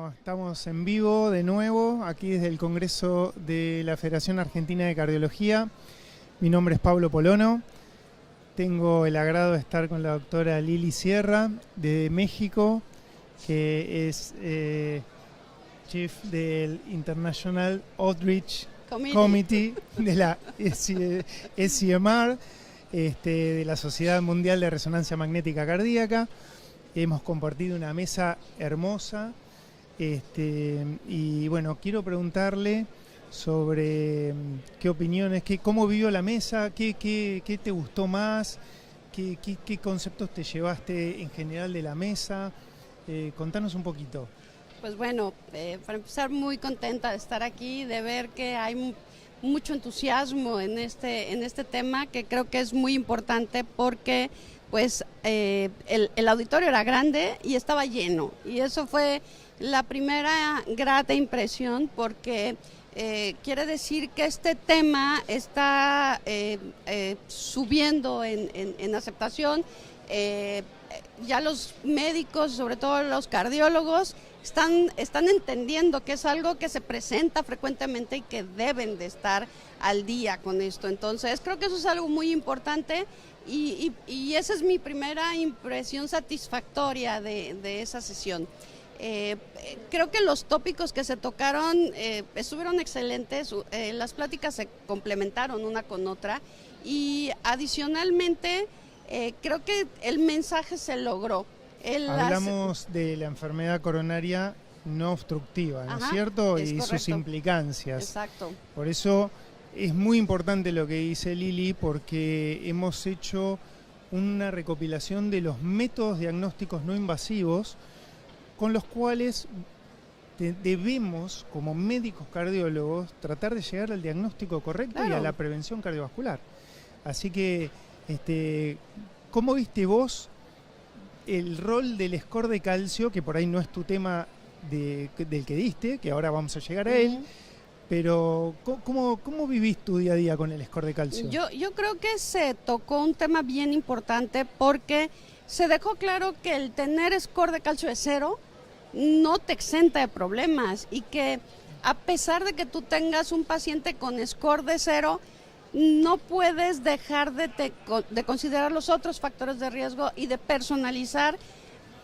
Bueno, estamos en vivo de nuevo, aquí desde el Congreso de la Federación Argentina de Cardiología. Mi nombre es Pablo Polono. Tengo el agrado de estar con la doctora Lili Sierra, de México, que es Chief del International Outreach Committee de la SCMR, de la Sociedad Mundial de Resonancia Magnética Cardíaca. Hemos compartido una mesa hermosa y bueno, quiero preguntarle sobre qué opiniones, cómo vivió la mesa, qué te gustó más, qué conceptos te llevaste en general de la mesa. Contanos un poquito. Pues bueno, para empezar, muy contenta de estar aquí, de ver que hay mucho entusiasmo en este tema, que creo que es muy importante porque pues el auditorio era grande y estaba lleno, y eso fue la primera grata impresión, porque quiere decir que este tema está subiendo en aceptación. Ya los médicos, sobre todo los cardiólogos, están entendiendo que es algo que se presenta frecuentemente y que deben de estar al día con esto. Entonces creo que eso es algo muy importante y esa es mi primera impresión satisfactoria de esa sesión. Creo que los tópicos que se tocaron estuvieron excelentes, las pláticas se complementaron una con otra y adicionalmente creo que el mensaje se logró. Hablamos de la enfermedad coronaria no obstructiva, ¿no es cierto? Y correcto. Sus implicancias. Exacto. Por eso es muy importante lo que dice Lili, porque hemos hecho una recopilación de los métodos diagnósticos no invasivos con los cuales debemos, como médicos cardiólogos, tratar de llegar al diagnóstico correcto. Claro. Y a la prevención cardiovascular. Así que, ¿cómo viste vos el rol del score de calcio, que por ahí no es tu tema del que diste, que ahora vamos a llegar a él, pero ¿cómo vivís tu día a día con el score de calcio? Yo creo que se tocó un tema bien importante, porque se dejó claro que el tener score de calcio de 0 no te exenta de problemas, y que a pesar de que tú tengas un paciente con score de 0, no puedes dejar de considerar los otros factores de riesgo y de personalizar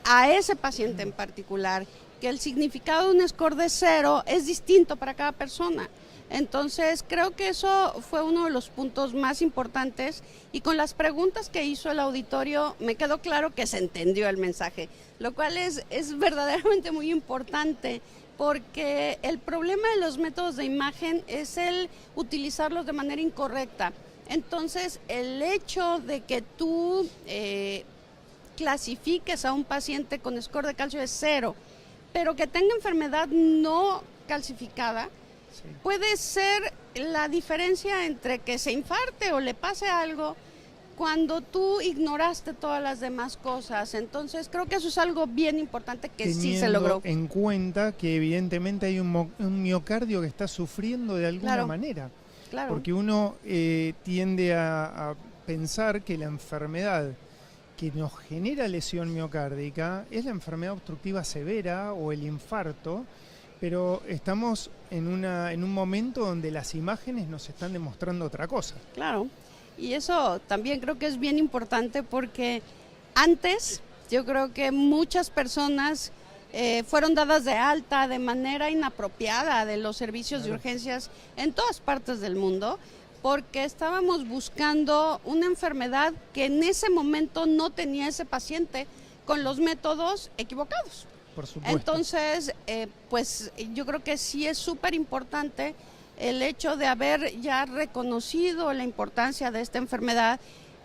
a ese paciente en particular, que el significado de un score de 0 es distinto para cada persona. Entonces creo que eso fue uno de los puntos más importantes, y con las preguntas que hizo el auditorio me quedó claro que se entendió el mensaje, lo cual es verdaderamente muy importante, porque el problema de los métodos de imagen es el utilizarlos de manera incorrecta. Entonces, el hecho de que tú clasifiques a un paciente con score de calcio de 0, pero que tenga enfermedad no calcificada, sí, puede ser la diferencia entre que se infarte o le pase algo cuando tú ignoraste todas las demás cosas. Entonces creo que eso es algo bien importante que sí se logró. En cuenta que evidentemente hay un miocardio que está sufriendo de alguna manera. Claro. Porque uno tiende a pensar que la enfermedad que nos genera lesión miocárdica es la enfermedad obstructiva severa o el infarto, pero estamos en un momento donde las imágenes nos están demostrando otra cosa. Claro. Y eso también creo que es bien importante, porque antes yo creo que muchas personas fueron dadas de alta de manera inapropiada de los servicios de urgencias en todas partes del mundo, porque estábamos buscando una enfermedad que en ese momento no tenía ese paciente con los métodos equivocados. Por supuesto. Entonces, pues yo creo que sí es súper importante el hecho de haber ya reconocido la importancia de esta enfermedad,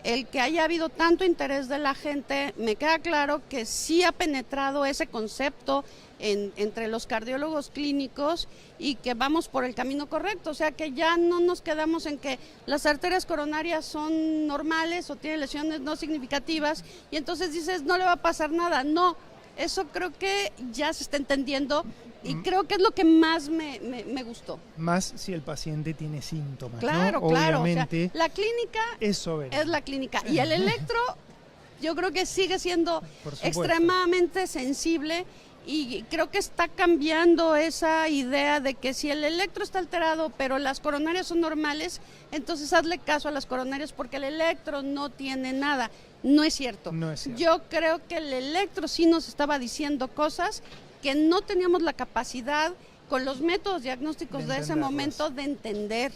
el que haya habido tanto interés de la gente. Me queda claro que sí ha penetrado ese concepto entre los cardiólogos clínicos, y que vamos por el camino correcto, o sea que ya no nos quedamos en que las arterias coronarias son normales o tienen lesiones no significativas y entonces dices no le va a pasar nada. No, eso creo que ya se está entendiendo. Y creo que es lo que más me gustó. Más si el paciente tiene síntomas, claro, ¿no? Claro, obviamente. O sea, la clínica es la clínica. Y el electro yo creo que sigue siendo extremadamente sensible, y creo que está cambiando esa idea de que si el electro está alterado pero las coronarias son normales, entonces hazle caso a las coronarias porque el electro no tiene nada. No es cierto. No es cierto. Yo creo que el electro sí nos estaba diciendo cosas que no teníamos la capacidad con los métodos diagnósticos de ese momento de entender.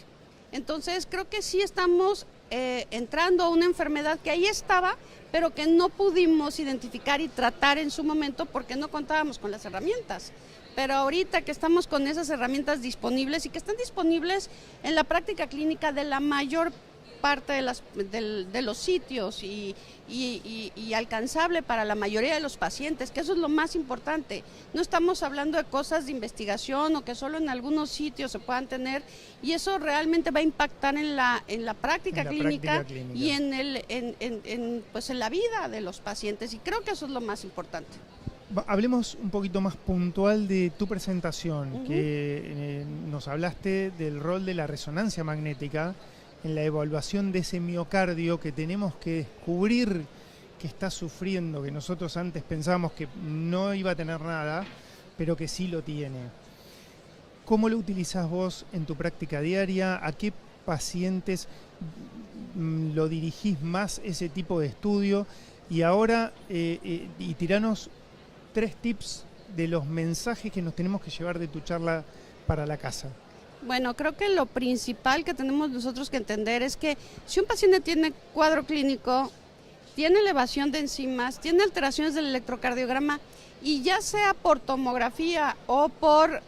Entonces creo que sí estamos entrando a una enfermedad que ahí estaba, pero que no pudimos identificar y tratar en su momento porque no contábamos con las herramientas. Pero ahorita que estamos con esas herramientas disponibles y que están disponibles en la práctica clínica de la mayor parte de los sitios y alcanzable para la mayoría de los pacientes, que eso es lo más importante. No estamos hablando de cosas de investigación o que solo en algunos sitios se puedan tener, y eso realmente va a impactar en la práctica clínica y en la vida de los pacientes, y creo que eso es lo más importante. Hablemos un poquito más puntual de tu presentación, que nos hablaste del rol de la resonancia magnética en la evaluación de ese miocardio que tenemos que descubrir que está sufriendo, que nosotros antes pensábamos que no iba a tener nada, pero que sí lo tiene. ¿Cómo lo utilizás vos en tu práctica diaria? ¿A qué pacientes lo dirigís más ese tipo de estudio? Y ahora, y tiranos 3 tips de los mensajes que nos tenemos que llevar de tu charla para la casa. Bueno, creo que lo principal que tenemos nosotros que entender es que si un paciente tiene cuadro clínico, tiene elevación de enzimas, tiene alteraciones del electrocardiograma, y ya sea por tomografía o por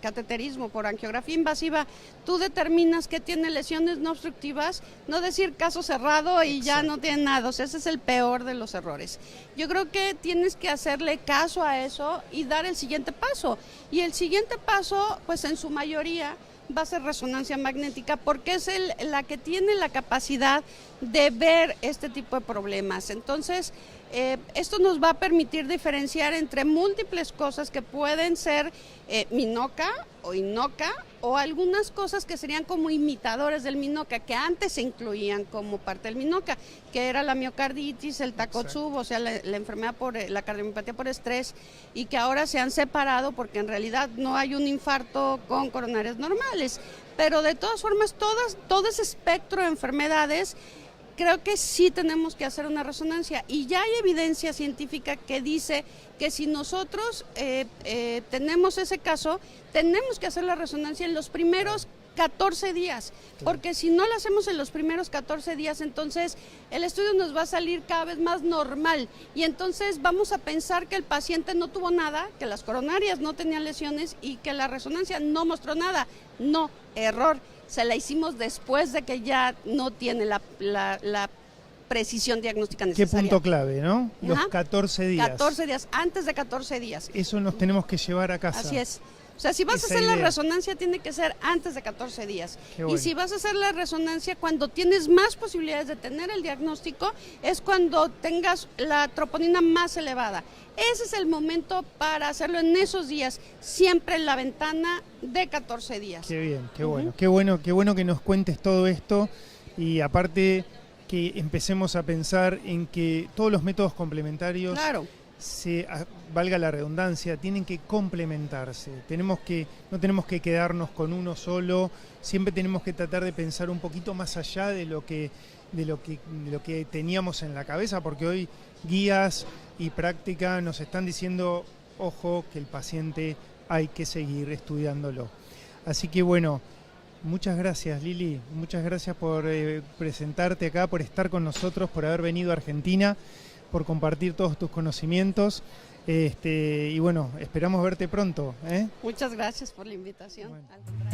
cateterismo, por angiografía invasiva, tú determinas que tiene lesiones no obstructivas, no decir caso cerrado y ya no tiene nada. O sea, ese es el peor de los errores. Yo creo que tienes que hacerle caso a eso y dar el siguiente paso. Y el siguiente paso, pues en su mayoría, va a ser resonancia magnética, porque es la que tiene la capacidad de ver este tipo de problemas. Entonces, esto nos va a permitir diferenciar entre múltiples cosas que pueden ser minoca o inoca, o algunas cosas que serían como imitadores del minoca, que antes se incluían como parte del minoca, que era la miocarditis, el Takotsubo, o sea, la enfermedad por la cardiomiopatía por estrés, y que ahora se han separado porque en realidad no hay un infarto con coronarias normales. Pero de todas formas, todo ese espectro de enfermedades, creo que sí tenemos que hacer una resonancia, y ya hay evidencia científica que dice que si nosotros tenemos ese caso, tenemos que hacer la resonancia en los primeros 14 días, porque si no lo hacemos en los primeros 14 días, entonces el estudio nos va a salir cada vez más normal, y entonces vamos a pensar que el paciente no tuvo nada, que las coronarias no tenían lesiones y que la resonancia no mostró nada. No, error. Se la hicimos después de que ya no tiene la precisión diagnóstica necesaria. Qué punto clave, ¿no? Los 14 días. 14 días, antes de 14 días. Eso nos tenemos que llevar a casa. Así es. O sea, si vas a hacer la resonancia, tiene que ser antes de 14 días. Bueno. Y si vas a hacer la resonancia cuando tienes más posibilidades de tener el diagnóstico, es cuando tengas la troponina más elevada. Ese es el momento para hacerlo en esos días, siempre en la ventana de 14 días. Qué bien, qué bueno. Qué bueno que nos cuentes todo esto, y aparte que empecemos a pensar en que todos los métodos complementarios, valga la redundancia, tienen que complementarse. No tenemos que quedarnos con uno solo, siempre tenemos que tratar de pensar un poquito más allá de lo que teníamos en la cabeza, porque hoy guías y práctica nos están diciendo, ojo, que el paciente hay que seguir estudiándolo. Así que bueno, muchas gracias, Lili, muchas gracias por presentarte acá, por estar con nosotros, por haber venido a Argentina, por compartir todos tus conocimientos, y bueno, esperamos verte pronto. Muchas gracias por la invitación. Bueno.